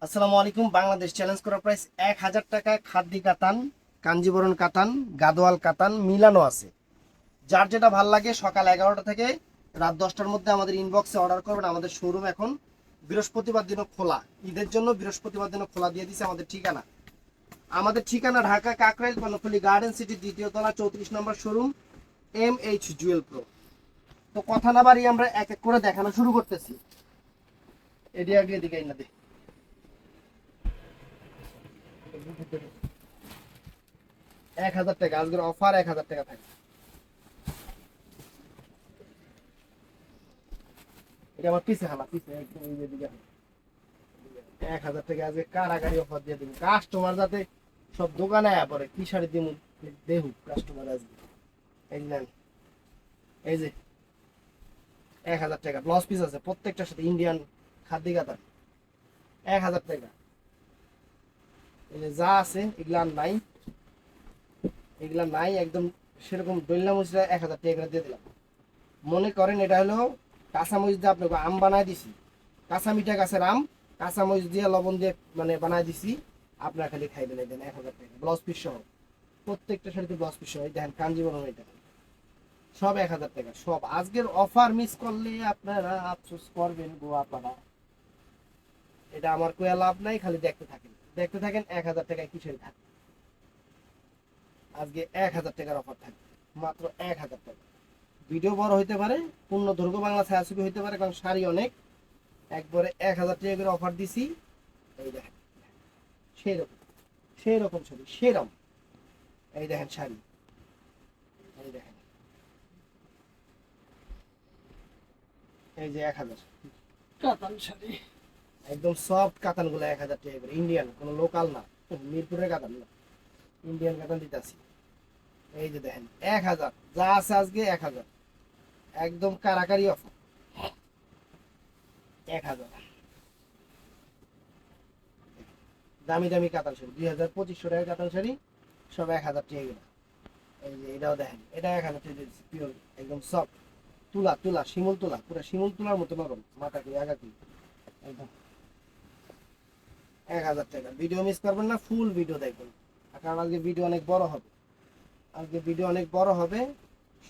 আসসালামু আলাইকুম। বাংলাদেশ চ্যালেঞ্জ করা প্রাইস ১,০০০ টাকায় খাদ্দি কাতান, কাঞ্জিবরণ কাতান, গাদোয়াল কাতান মিলানো আছে। যার যেটা ভাল লাগে সকাল ১১টা থেকে রাত 10টার মধ্যে আমাদের ইনবক্সে অর্ডার করবেন। আমাদের শোরুম এখন বৃহস্পতিবার দিনও খোলা, ঈদের জন্য বৃহস্পতিবার দিনও খোলা দিয়ে দিছে। আমাদের ঠিকানা ঢাকা কাকরাইল কর্ণফুলী গার্ডেন সিটি দ্বিতীয় তলা 34 নম্বর শোরুম, MH জুয়েল প্রো। তো কথা না বাড়িয়ে আমরা এক এক করে দেখানো শুরু করতেছি। এদিকে না দে ১,০০০ টাকা আজকের অফার, ১,০০০ টাকা থাকে। এটা আমার পিছে হালা পিছে একদম এই দিকে ১,০০০ টাকা আজকে কারাগারি অফার দিয়ে দিন কাস্টমার, যাতে সব দোকানে আয়া পরে কি শাড়ি দিন দেখুক কাস্টমার আজকে। এই নেন, এই যে ১,০০০ টাকা ব্লাউজ পিস আছে প্রত্যেকটার সাথে ইন্ডিয়ান খাদ্দি কাতান। ১,০০০ টাকা এই যে যা আছে এগুলা নাই একদম সেরকম দৈল্লা মুচরা ১,০০০ টাকা করে দিয়ে দিলাম। মনে করেন এটা হলো কাঁচামরিচ দিয়ে আপনাকে আম বানায় দিছি, কাঁচা মিঠা গাছের আম কাঁচামরিচ দিয়ে লবণ দিয়ে মানে বানায় দিছি। আপনার খালি খাইবেন। এই দেন ১,০০০ টাকা ব্লাউজ পিস সহ, প্রত্যেকটা শাড়িতে ব্লাউজ পিস সহ। এই দেখেন কাঞ্জিবরম, এটা সব ১,০০০ টাকা সব। আজকের অফার মিস করলে আপনারা আফসোস করবেন গো আপনারা। এটা আমার কোয়া লাভ নাই, খালি দেখতে থাকেন ১,০০০ টাকায় কি শাড়ি থাকে। আজকে ১,০০০ টাকার অফার থাকবে, মাত্র ১,০০০ টাকা। ভিডিও বড় হইতে পারে, পূর্ণ দৈর্ঘ্য বাংলা ছায়াছবি হইতে পারে, কারণ শাড়ি অনেক। একবারে ১,০০০ টাকা করে অফার দিছি। এই দেখেন সেই রকম সেই রকম ছবি সেরম। এই দেখেন শাড়ি, এই দেখেন, এই যে ১,০০০ কাতান শাড়ি, একদম সফট কাতান গুলো ১,০০০ টাকা করে, ইন্ডিয়ান, কোনো লোকাল না, মিরপুরের কাতান না, ইন্ডিয়ান কাতান দিতেছি। এই যে দেখেন ১,০০০, যা আছে আজকে ১,০০০, একদম কারাকারি অফার। ১,০০০ দামি দামি কাতান শাড়ি, ২,২৫০ টাকার কাতান শাড়ি, সব ১,০০০ টাকা করে। এই যে এটাও দেখেন, এটা ১,০০০ টাকা দিচ্ছি, পিওর একদম সফট, তুলা তুলা শিমুল তুলা, পুরো শিমুল তুলার মতো নরম, মাথা করি আগা করি একদম। ১,০০০ টাকা ভিডিও মিস করবেন না, ফুল ভিডিও দেখবেন। কারণ আজকে ভিডিও অনেক বড় হবে,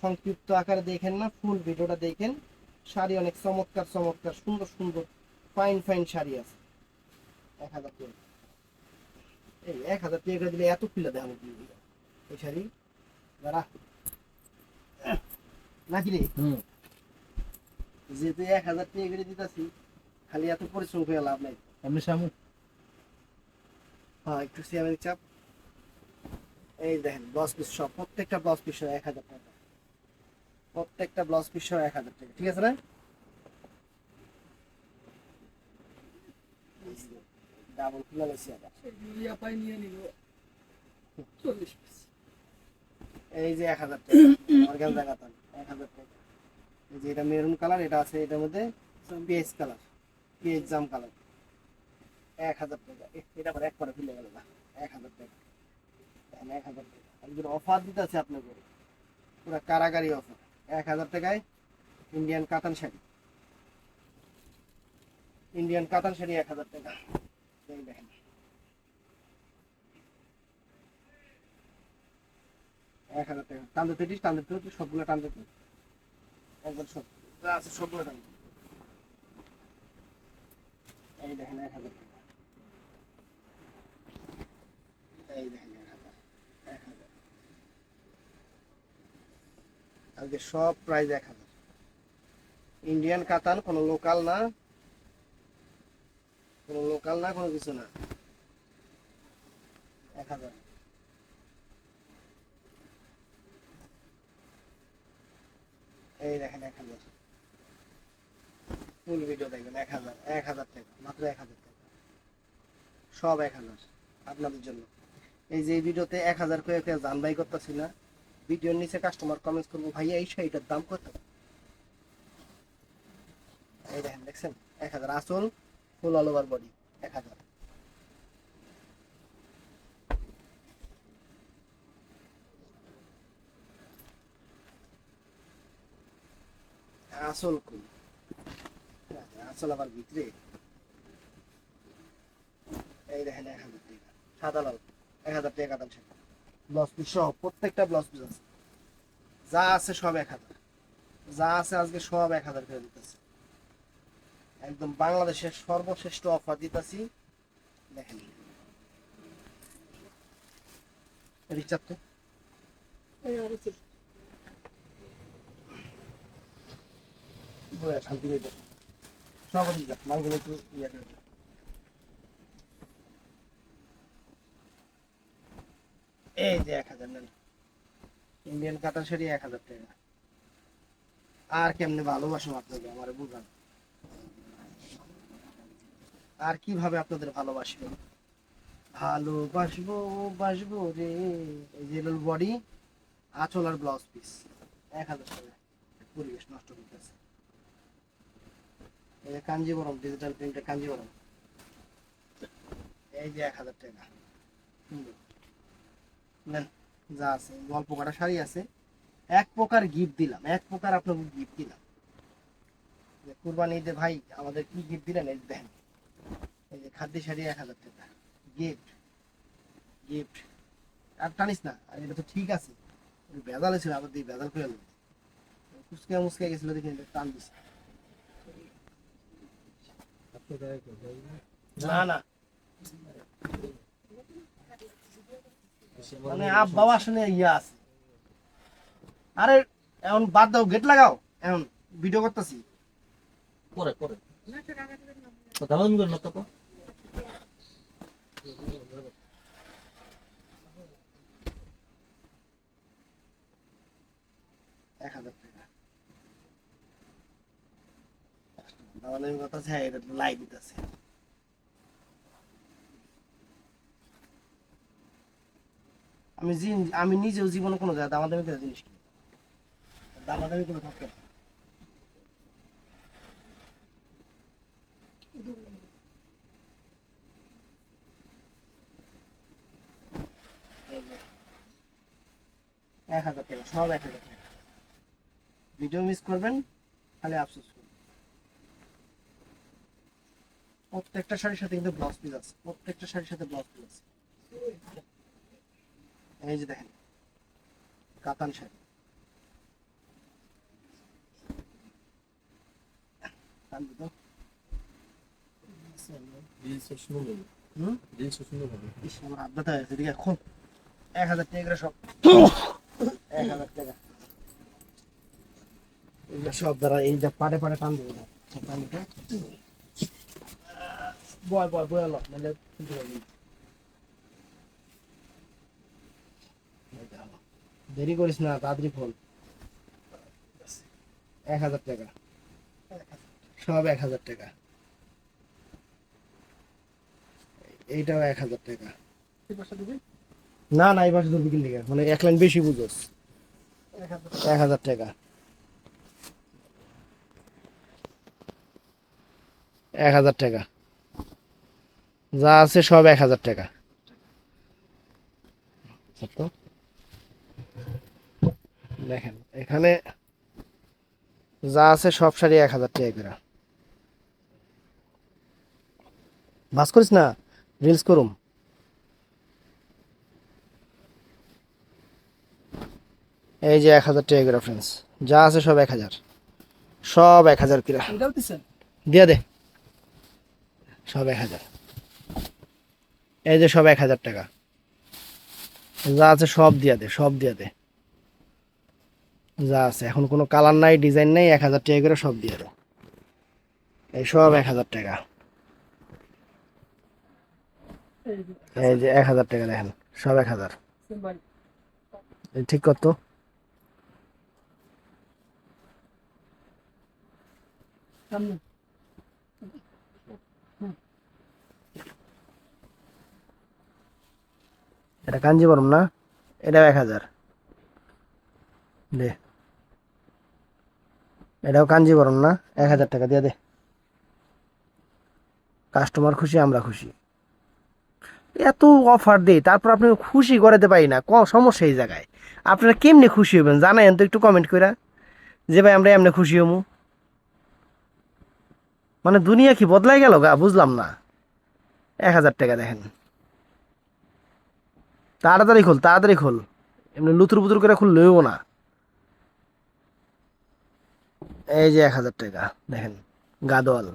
সংক্ষিপ্ত আকারে দেখেন না, ফুল ভিডিওটা দেখেন। শাড়ি অনেক চমৎকার চমৎকার সুন্দর সুন্দর ফাইন ফাইন শাড়ি আছে। ১,০০০ টাকা, এই ১,০০০ টাকা করে দিলে এত খুলে দেখাবো কি এই শাড়ি, দাঁড়া নাকি রে। যেহেতু ১,০০০ টাকা করে দিতেছি, খালি এত পরিশ্রম করে লাভ নাই। এমনি সামু হ্যাঁ, একটু সিয়ামের চাপ। এই দেখেন ব্লাউজ পিস সব, প্রত্যেকটা ব্লাউজ পিস ১,০০০ টাকা, প্রত্যেকটা ব্লাউজ পিস ১,০০০ টাকা, ঠিক আছে না? ডাবল খুলে লেছি আবার। এই যে ১,০০০ টাকা অর্গানজা কাতান, ১,০০০ টাকা। এই যে এটা মেরুন কালার, এটা আছে এটার মধ্যে পেঁয়াজ কালার, পেঁয়াজ জাম কালার। ১,০০০ টাকা এটা আবার একবারে খুলে গেল না। ১,০০০ টাকা, ১,০০০ টাকা একজন অফার দিতে আছে আপনাকে, পুরো কারাগারি অফার। ১,০০০ টাকায় ইন্ডিয়ান কাতান শাড়ি, ইন্ডিয়ান কাতান শাড়ি ১,০০০ টাকা। এই দেখেন ১,০০০ টাকা, টানতে তিরিশ টানতে তিরিশ সবগুলো টানতে তিরিশ, একবার সব যা আছে সবগুলো টানতে। এই দেখেন ১,০০০ টাকা, এই দেখেন ১,০০০, ১,০০০ আজকে সব প্রাইস ১,০০০। ইন্ডিয়ান কাতান, কোনো লোকাল না, কোনো লোকাল না, কোনো কিছু না। ১,০০০, এই দেখেন ১,০০০, ফুল ভিডিও দেখবেন। ১,০০০, ১,০০০ টাকা, মাত্র ১,০০০ টাকা, সব ১,০০০ আপনাদের জন্য। এই যে এই ভিডিওতে ১,০০০ করে জানবাই করতেছি না, ভিডিওর নিচে কাস্টমার কমেন্টস করবো ভাইয়া এই শাড়িটার দাম কত। এই দেখেন দেখছেন ১,০০০ আসল, ফুল অল ওভার বডি ১,০০০। আসল কই, আসল আবার ভিতরে। দেখেন 1000 টাকা, সাদা লাল 1000 টাকা কাতান শাড়ি, ব্লাউজ পিস সহ প্রত্যেকটা ব্লাউজ পিস আছে, যা আছে সব 1000, যা আছে আজকে সব 1000 করে দিতেছে, একদম বাংলাদেশের সর্বশ্রেষ্ঠ অফার দিতেছি। দেখেন রিচার্জ তো শান্তি হয়ে যাবে সব মালগুলো একটু ইয়ে করে দিন। এই যে 1000 নেন, ইন্ডিয়ান কাতান শাড়ি 1000 টাকা। আর কেমনে ভালোবাসো আপনাকে আমার বুঝান, আর কিভাবে আপনাদের ভালোবাসবো, ভালোবাসবো বাসবো রে। এই যে বডি, আঁচল আর ব্লাউজ পিস 1000 টাকা, পরিবেশ নষ্ট করতেছে। এই যে কাঞ্জিবরম ডিজিটাল প্রিন্টের কাঞ্জিবরম, এই যে 1000 টাকা সুন্দর নেন, যা আছে অল্প কটা শাড়ি আছে, এক প্রকার গিফট দিলাম, এক প্রকার আপনাকে গিফট দিলাম। কুরবানি ঈদে ভাই আমাদের কি গিফট দিলেন এই দেখেন, এই যে খাদ্য শাড়ি 1000 টাকা গিফট, গিফট আর টানিস না, আর এটা তো ঠিক আছে, ভেজাল ছিল আবার দিয়ে ভেজাল করে কুচকে মুচকে গেছিল দেখে টান দিছে। না না মানে আব্বাও আসলে ইয়া আছে। আরে এখন বাদ দাও, গেট লাগাও, এখন ভিডিও করতেছি। করে করে কথা বলবেন না তো। 1000 টাকা দামাদামি কথা আছে, হ্যাঁ এটা লাইভ দিতেছে। আমি নিজেও জীবনে কোনো জায়গায় দামাদামি করে জিনিস কিনি, দামাদামি কোনো থাকে না। এই যে 1000 টাকা, সব 1000 টাকা। ভিডিও মিস করবেন খালি আফসোস করবেন। প্রত্যেকটা শাড়ির সাথে কিন্তু ব্লাউজ পিস আছে, প্রত্যেকটা শাড়ির সাথে ব্লাউজ পিস আছে। এই যে দেখেন কাতান শাড়ি, কান্দু তো ইস, আমার হাত ব্যথা হয়েছে, এদিকে এখন 1000 টাকা করে সব, 1000 টাকা এগুলো সব দ্বারা এই যে পাড়ে পাড়ে টান দেবো না, টানটা বয় বয় বয় আলো নাহলে খুলতে পারবি না। দেরি করিস না, তাড়াতাড়ি ফোন। 1000 টাকা সব 1000 টাকা, এইটাও 1000 টাকা। না না এই পাশে ধরবি কিনতে মানে এক লাইন বেশি বুঝোস। 1000 টাকা, 1000 টাকা, যা আছে সব 1000 টাকা। তো দেখেন এখানে যা আছে সব শাড়ি 1000 টাকা করে। বাস করিস না, রিলস করুম। এই যে 1000 টাকা করে ফ্রেন্ডস, যা আছে সব 1000, সব 1000 করে দিয়া দে, সব 1000। এই যে সব 1000 টাকা, যা আছে সব দিয়া দে, সব দিয়া দে, যা আছে এখন কোনো কালার নাই ডিজাইন নাই, 1000 টাকা করে সব দিয়ে দে। এই সব 1000 টাকা, এই যে 1000 টাকা দেখেন সব 1000। ঠিক কত এটা কাঞ্জিবরম না, এটাও 1000 দে, এটাও কাঞ্জিবরম না, 1000 টাকা দিয়ে দে। কাস্টমার খুশি আমরা খুশি, এত অফার দেই তারপর আপনি খুশি করাতে পারি না, সমস্যা এই জায়গায়। আপনারা কেমনে খুশি হবেন জানায়েন তো একটু কমেন্ট করে, যে ভাই আমরা এমনি খুশি হবো। মানে দুনিয়া কি বদলাই গেল গা, বুঝলাম না। 1000 টাকা দেখেন। তাড়াতাড়ি খোল, তাড়াতাড়ি খোল, এমনি লুতুর পুতুর করে খুললেও না। এই যে 1,000 টাকা দেখেন, গাদোয়াল,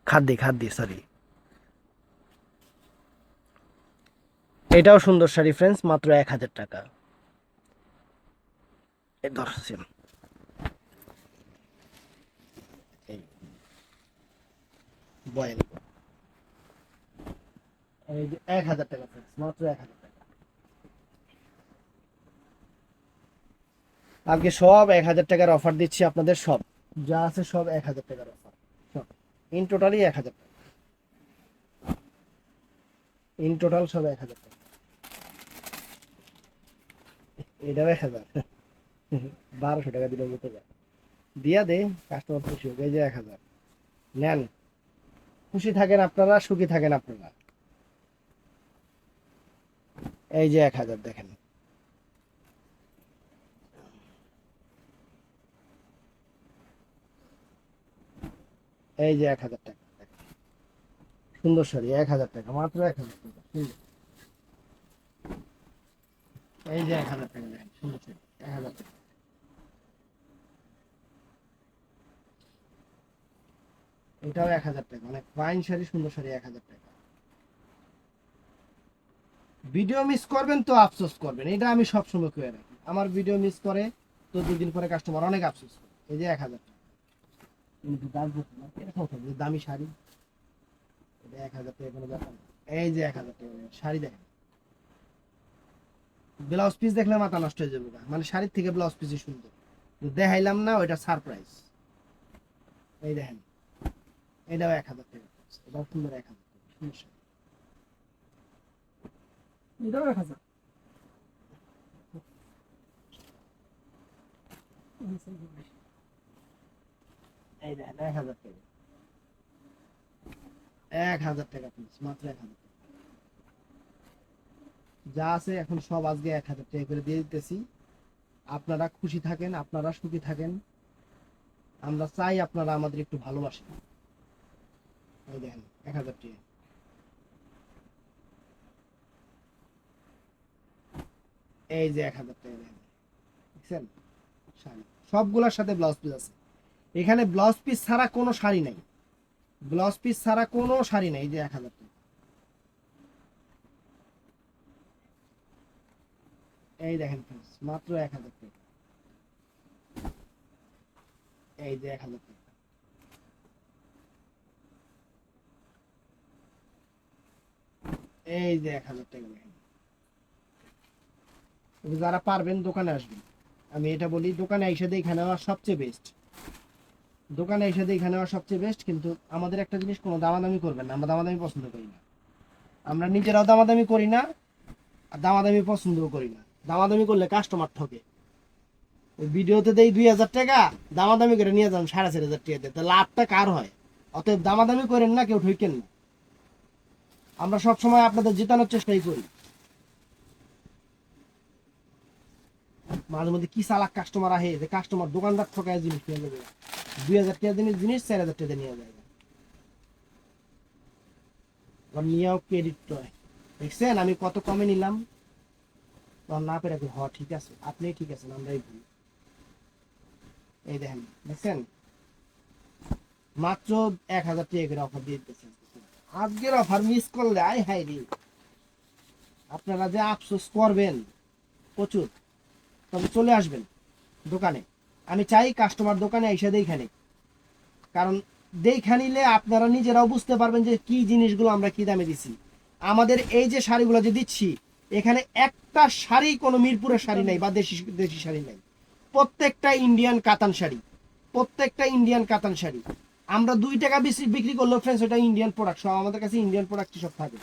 খাদ্দি খাদ্দি সরি। এটাও সুন্দর শাড়ি ফ্রেন্ডস, মাত্র 1,000 টাকা। এই ধরছেন, এই বয়েল, এই যে 1,000 টাকা ফ্রেন্ডস, মাত্র 1,000 টাকা। আজকে সব 1,000 টাকার অফার দিচ্ছি আপনাদের, সব যা আছে সব 1,000 টাকার অফার, সব ইন টোটালি 1,000 টাকা, ইন টোটাল সব 1,000 টাকা। এটাও 1,000, 1,200 টাকা দিলে মতো যায়, দিয়া দে, কাস্টমার খুশি হোক। এই যে 1,000 নেন, খুশি থাকেন আপনারা, সুখী থাকেন আপনারা। এই যে 1,000 দেখেন, এই যে 1,000 টাকা সুন্দর শাড়ি, 1,000 টাকা, মাত্র 1,000 টাকা সুন্দর। এই যে 1,000 টাকা দেখেন, সুন্দর শাড়ি, 1,000 টাকা। এটাও 1,000 টাকা, অনেক ফাইন শাড়ি, সুন্দর শাড়ি, 1,000 টাকা। ভিডিও মিস করবেন তো আফসোস করবেন, এটা আমি সবসময় করে রাখি। আমার ভিডিও মিস করে তো 2 দিন পরে কাস্টমার অনেক আফসোস করে। এই যে 1,000 টাকা, কিন্তু দাম বলছি না, এরকম থাকবে, দামি শাড়ি, এটা 1,000 টাকা কোনো ব্যাপার না। এই যে 1,000 টাকা শাড়ি দেখেন, ব্লাউজ পিস দেখলে মাথা নষ্ট হয়ে যাবে, মানে শাড়ির থেকে ব্লাউজ পিসই সুন্দর, দেখাইলাম না, ওইটা সারপ্রাইজ। এই দেখেন, এটাও 1,000 টাকা, এটাও সুন্দর, 1,000 টাকা সুন্দর শাড়ি। এটাও 1,000। এই দেখেন 1,000 টাকা, 1,000 টাকা পিস, মাত্র 1,000 টাকা। যা আছে এখন সব আজকে 1,000 টাকা করে দিয়ে দিতেছি। আপনারা খুশি থাকেন, আপনারা সুখী থাকেন, আমরা চাই আপনারা আমাদের একটু ভালোবাসেন। এই দেখেন 1,000 টাকা, এই যে 1,000 টাকা দেখেন, দেখছেন শাড়ি, সবগুলোর সাথে ব্লাউজ পিস আছে। এখানে ব্লাউজ পিস ছাড়া কোনো শাড়ি নাই, ব্লাউজ পিস ছাড়া কোনো শাড়ি নাই। এই যে 1,000 টাকা, এই দেখেন friends, মাত্র 1,000 টাকা। এই যে 1,000 টাকা, এই যে 1,000 টাকা দেখেন। যারা পারবেন দোকানে আসবেন, আমি এটা বলি, দোকানে এসে দেখে নেওয়া সবচেয়ে বেস্ট, দোকানে এসে দেখে নেওয়া সবচেয়ে বেস্ট। কিন্তু আমাদের একটা জিনিস, কোনো দামাদামি করবেন না, আমরা দামাদামি পছন্দ করি না, আমরা নিজেরাও দামাদামি করি না, আর দামাদামি পছন্দও করি না। দামাদামি করলে কাস্টমার ঠকে। ওই ভিডিওতে দেই 2,000 টাকা, দামাদামি করে নিয়ে যান 4,500 টাকা দিয়ে, তা লাভটা কার হয়? অতএব দামাদামি করেন না, কেউ ঠকেন না। আমরা সবসময় আপনাদের জেতানোর চেষ্টাই করি। মাঝে মধ্যে কি চালাক কাস্টমার আহে, যে কাস্টমার দোকানদার ঠকায় জিনিস নিয়ে যাবে, 2,000 টাকা জিনিস 4,000 টাকা নিয়ে যায়, আবার নিয়েও ক্রেডিট হয়। দেখছেন আমি কত কমে নিলাম, তখন না পেরে হ ঠিক আছে, আপনি ঠিক আছেন, আমরাই ভুল। এই দেখেন, দেখছেন মাত্র 1,000 টাকা করে অফার দিয়ে দিতেছেন। আজকের অফার মিস করলে আয় হায় রে, আপনারা যে আফসোস করবেন প্রচুর। তবে চলে আসবেন দোকানে, আমি চাই কাস্টমার দোকানে এসে দেখে, কারণ দেখে নিলে আপনারা নিজেরাও বুঝতে পারবেন যে কি জিনিসগুলো আমরা কি দামে দিচ্ছি। আমাদের এই যে শাড়িগুলো যে দিচ্ছি, এখানে একটা শাড়ি কোনো মিরপুরের শাড়ি নাই বা দেশি দেশি শাড়ি নাই, প্রত্যেকটা ইন্ডিয়ান কাতান শাড়ি, প্রত্যেকটা ইন্ডিয়ান কাতান শাড়ি। আমরা 2 টাকা বেশি বিক্রি করলেও ফ্রেন্ডস ওটা ইন্ডিয়ান প্রোডাক্ট, সব আমাদের কাছে ইন্ডিয়ান প্রোডাক্ট সব থাকে।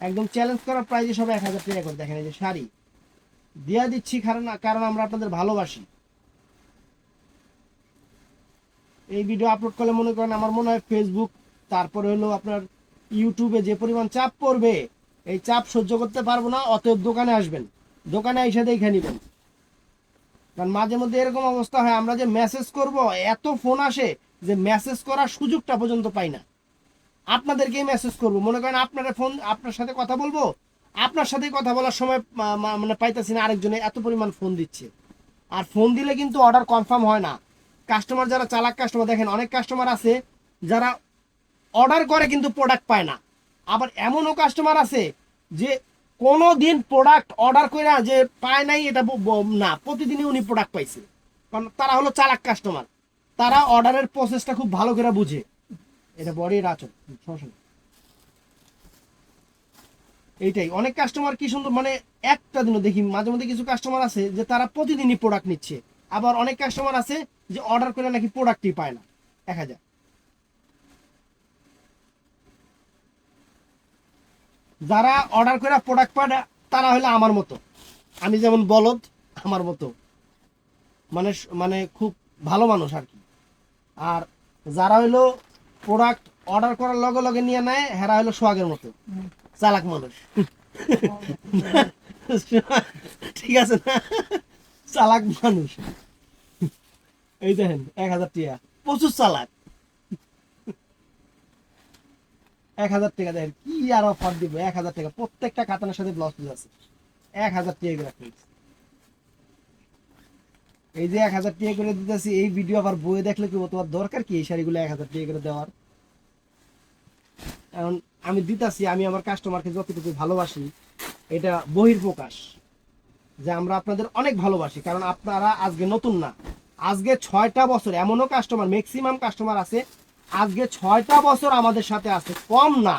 একদম চ্যালেঞ্জ করার প্রাইজে সব 1,000 টাকা করে। দেখেন এই যে শাড়ি দিয়া দিচ্ছি, কারণ আমরা আপনাদের ভালোবাসি। এই ভিডিও আপলোড করলে মনে করেন, আমার মনে হয় ফেসবুক, তারপরে হলো আপনার ইউটিউবে যে পরিমাণ চাপ পড়বে, এই চাপ সহ্য করতে পারবো না। অতএব দোকানে আসবেন, দোকানে এসে দেখে নেবেন। কারণ মাঝে মধ্যে এরকম অবস্থা হয়, আমরা যে মেসেজ করব, এত ফোন আসে যে মেসেজ করার সুযোগটা পর্যন্ত পাই না। আপনাদেরকেই মেসেজ করব, মনে করেন আপনার ফোন, আপনার সাথে কথা বলবো, আপনার সাথে কথা বলার সময় মানে পাইতেছি না, আরেকজনে এত পরিমাণ ফোন দিচ্ছে। আর ফোন দিলে কিন্তু অর্ডার কনফার্ম হয় না। কাস্টমার যারা চালাক কাস্টমার, দেখেন অনেক কাস্টমার আছে যারা অর্ডার করে কিন্তু প্রোডাক্ট পায় না। আবার এমনও কাস্টমার আছে যে কোনো দিন প্রোডাক্ট অর্ডার করে যে পায় নাই এটা না, প্রতিদিনই উনি প্রোডাক্ট পাইছে। কারণ তারা হলো চালাক কাস্টমার, তারা অর্ডারের প্রসেসটা খুব ভালো করে বুঝে। এটা বড়ই রাচন, সমস্যা নেই। এইটাই অনেক কাস্টমার কি সুন্দর, মানে একটা দিনও দেখি মাঝে মধ্যে কিছু কাস্টমার আছে যে তারা প্রতিদিনই প্রোডাক্ট নিচ্ছে। আবার অনেক কাস্টমার আছে যে অর্ডার করে নাকি প্রোডাক্টই পায় না। দেখা যায় যারা অর্ডার করে প্রোডাক্ট পায় না তারা হলো আমার মতো, আমি যেমন বলদ, আমার মতো মানে মানে খুব ভালো মানুষ আর কি। আর যারা হইলো প্রোডাক্ট অর্ডার করার লগে লগে নিয়ে নেয়, হেরা হলো সোহাগের মতো চালাক মানুষ। ঠিক আছে না, চালাক মানুষ। এই দেখেন 1000 টাকা, প্রচুর চালাক। 1000 টাকা দেখেন কি আর অফার দিব। 1000 টাকা প্রত্যেকটা খাতানের সাথে ব্লাউজ পিস আছে। 1000 টাকা করে রাখছি। এই যে 1000 টাকা করে দিতেছি, এই ভিডিও আবার বইয়ে দেখলে কি তোমার দরকার কি এই শাড়িগুলো 1000 টাকা করে দেওয়ার? এখন আমি দিতাছি, আমি আমার কাস্টমারকে যতটুকু ভালোবাসি এটা বহির্প্রকাশ, যে আমরা আপনাদের অনেক ভালোবাসি। কারণ আপনারা আজকে নতুন না, আজকে 6টা বছর, এমনও কাস্টমার ম্যাক্সিমাম কাস্টমার আছে আজকে 6টা বছর আমাদের সাথে আছে, কম না।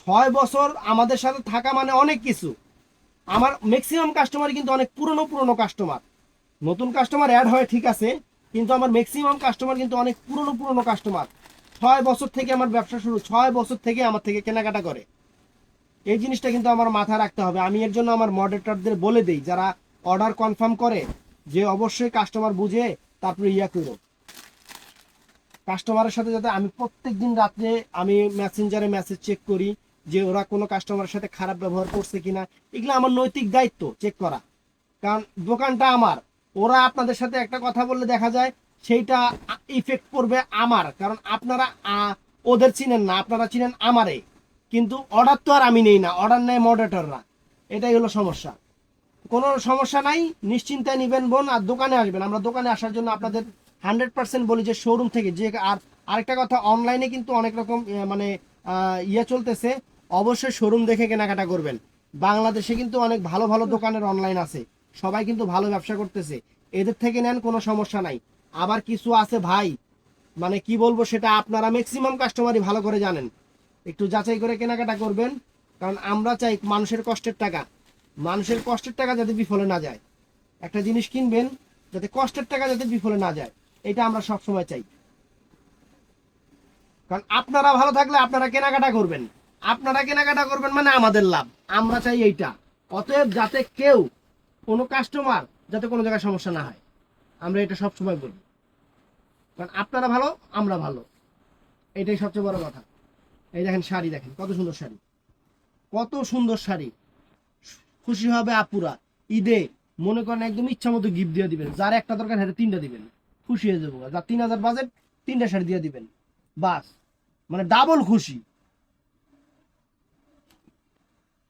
6 বছর আমাদের সাথে থাকা মানে অনেক কিছু। আমার ম্যাক্সিমাম কাস্টমার কিন্তু অনেক পুরনো পুরনো কাস্টমার, নতুন কাস্টমার অ্যাড হয় ঠিক আছে, কিন্তু আমার ম্যাক্সিমাম কাস্টমার কিন্তু অনেক পুরনো পুরনো কাস্টমার। 6 বছর থেকে আমার ব্যবসা শুরু, 6 বছর থেকে আমার থেকে কেনাকাটা করে। এই জিনিসটা কিন্তু আমার মাথায় রাখতে হবে। আমি এর জন্য আমার মডারেটরদের বলে দিই যারা অর্ডার কনফার্ম করে যে অবশ্যই কাস্টমার বুঝে তারপরে ইয়া করো। কাস্টমারের সাথে যাতে আমি প্রত্যেক দিন রাত্রে আমি মেসেঞ্জারে মেসেজ চেক করি যে ওরা কোনো কাস্টমারের সাথে খারাপ ব্যবহার করছে কিনা, এগুলো আমার নৈতিক দায়িত্ব চেক করা। কারণ দোকানটা আমার, ওরা আপনাদের সাথে একটা কথা বললে দেখা যায় সেইটা ইফেক্ট করবে আমার, কারণ আপনারা ওদের চিনেন না, আপনারা চিনেন আমারে। কিন্তু অর্ডার তো আর আমি নেই না, অর্ডার নেয় মডারেটররা। এটাই হলো সমস্যা। কোনো সমস্যা নাই, নিশ্চিন্তায় নিবেন বোন, আর দোকানে আসবেন। আমরা দোকানে আসার জন্য আপনাদের 100% বলি যে শোরুম থেকে যে। আর আরেকটা কথা, অনলাইনে কিন্তু অনেক রকম মানে ইয়ে চলতেছে, অবশ্যই শোরুম দেখে কেনাকাটা করবেন। বাংলাদেশে কিন্তু অনেক ভালো ভালো দোকানের অনলাইন আছে, সবাই কিন্তু ভালো ব্যবসা করতেছে, এদের থেকে নেন, কোনো সমস্যা নাই। আবার কিছু আছে ভাই, মানে কি বলবো সেটা আপনারা ম্যাক্সিমাম কাস্টমারই ভালো করে জানেন, একটু যাচাই করে কেনাকাটা করবেন। কারণ আমরা চাই মানুষের কষ্টের টাকা যাতে বিফলে না যায়। একটা জিনিস কিনবেন যাতে কষ্টের টাকা যাতে বিফলে না যায়, এটা আমরা সব সময় চাই। কারণ আপনারা ভালো থাকলে আপনারা কেনাকাটা করবেন, মানে আমাদের লাভ, আমরা চাই এইটা। অতএব যাতে কেউ কোনো কাস্টমার যাতে কোনো জায়গায় সমস্যা না হয়, আমরা এটা সব সময় বলি। কারণ আপনারা ভালো, আমরা ভালো, এটাই সবচেয়ে বড় কথা। এই দেখেন শাড়ি, দেখেন কত সুন্দর শাড়ি, কত সুন্দর শাড়ি। খুশি হবে আপুরা, ঈদে মনে করেন একদম ইচ্ছা মতো গিফট দিয়ে দিবেন, যার একটা দরকার হ্যাঁ 3টা দিবেন, খুশি হয়ে যাবো। যার 3000 বাজেট 3টা শাড়ি দিয়ে দিবেন, বাস, মানে ডাবল খুশি।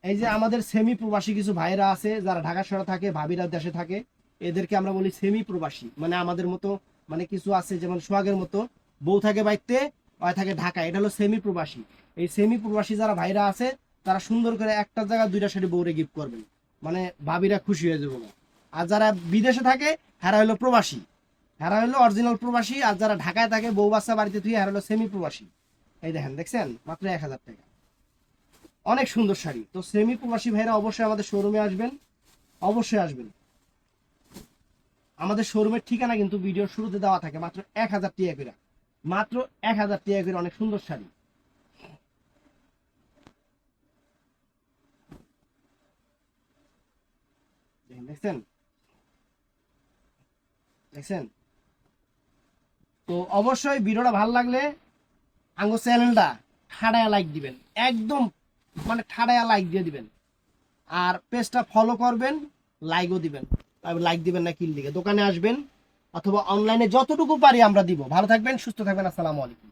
এই যে আমাদের সেমি প্রবাসী কিছু ভাইরা আছে যারা ঢাকা শহরে থাকে, ভাবিরা দেশে থাকে, এদেরকে আমরা বলি সেমি প্রবাসী। মানে আমাদের মতো, মানে কিছু আছে যেমন সোহাগের মতো বউ থাকে বাইতে, ওই থাকে ঢাকায়, এটা হলো সেমি প্রবাসী। এই সেমি প্রবাসী যারা ভাইরা আছে তারা সুন্দর করে একটা জায়গায় 2টা শাড়ি বউরে গিফট করবেন, মানে ভাবিরা খুশি হয়ে যাবে। আর যারা বিদেশে থাকে হেরা হলো প্রবাসী, হেরা হলো অরিজিনাল প্রবাসী। আর যারা ঢাকায় থাকে বউ বাচ্চা বাড়িতে তুই হেরা হলো সেমি প্রবাসী। এই দেখেন, দেখছেন মাত্র 1000 টাকা, অনেক সুন্দর শাড়ি। তো সেমি প্রবাসী ভাইরা অবশ্যই আমাদের শোরুমে আসবেন, অবশ্যই আসবেন। আমাদের শোরুমের ঠিকানা কিন্তু ভিডিওর শুরুতে দেওয়া থাকে, মাত্র 1000 টাকা করে, মাত্র 1000 টাকা করে, অনেক সুন্দর শাড়ি। দেখছেন, দেখছেন। তো অবশ্যই ভিডিওটা ভালো লাগলে আঙ্গো চ্যানেলটা ঠাড়ায়া লাইক দিবেন, একদম মানে ঠাড়ায়া লাইক দিয়ে দিবেন। আর পেজটা ফলো করবেন, লাইকও দিবেন। লাইক দিবেন না কি লিখে, দোকানে আসবেন অথবা অনলাইনে যতটুকু পারি আমরা দিব। ভালো থাকবেন, সুস্থ থাকবেন, আসসালামু আলাইকুম।